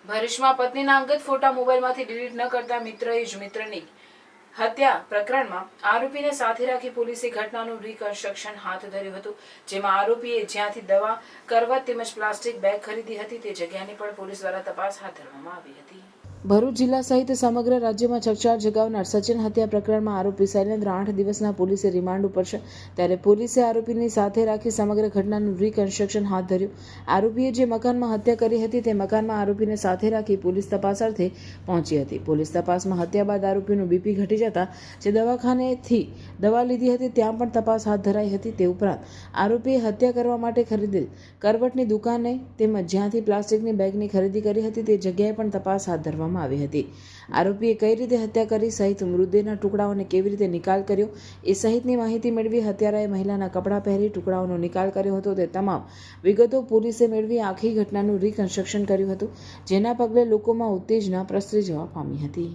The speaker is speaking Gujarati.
ભરૂચમાં પત્નીના અંગત ફોટા મોબાઈલમાંથી ડિલીટ ન કરતા મિત્રએ જ મિત્રની હત્યા પ્રકરણમાં આરોપીને સાથે રાખી પોલીસે ઘટનાનું રિકન્સ્ટ્રક્શન હાથ ધર્યું હતું, જેમાં આરોપીએ જ્યાંથી દવા, કરવત તેમજ પ્લાસ્ટિક બેગ ખરીદી હતી તે જગ્યાની પણ પોલીસ દ્વારા તપાસ હાથ ધરવામાં આવી હતી. ભરૂચ જિલ્લા સહિત સમગ્ર રાજ્યમાં ચકચાર જગાવનાર સચિન હત્યા પ્રકરણમાં આરોપી શૈલેન્દ્ર 8 દિવસના પોલીસે રિમાન્ડ ઉપર છે, ત્યારે પોલીસે આરોપીની સાથે રાખી સમગ્ર ઘટનાનું રિકન્સ્ટ્રક્શન હાથ ધર્યું. આરોપીએ જે મકાનમાં હત્યા કરી હતી તે મકાનમાં આરોપીને સાથે રાખી પોલીસ તપાસ અર્થે પહોંચી હતી. પોલીસ તપાસમાં હત્યા બાદ આરોપીનું બીપી ઘટી જતા જે દવાખાનેથી દવા લીધી હતી ત્યાં પણ તપાસ હાથ ધરાઈ હતી. તે ઉપરાંત આરોપીએ હત્યા કરવા માટે ખરીદેલ કરવટની દુકાને તેમજ જ્યાંથી પ્લાસ્ટિકની બેગની ખરીદી કરી હતી તે જગ્યાએ પણ તપાસ હાથ ધરવામાં આવી હતી. આરોપીએ કઈ રીતે હત્યા કરી સહિત મૃતદેહના ટુકડાઓને કેવી રીતે નિકાલ કર્યો એ સહિતની માહિતી મેળવી હત્યારાએ મહિલાના કપડાં પહેરી ટુકડાઓનો નિકાલ કર્યો હતો તે તમામ વિગતો પોલીસે મેળવી આખી ઘટનાનું રિકન્સ્ટ્રક્શન કર્યું હતું, જેના પગલે લોકોમાં ઉત્તેજના પ્રસરી જવા પામી હતી.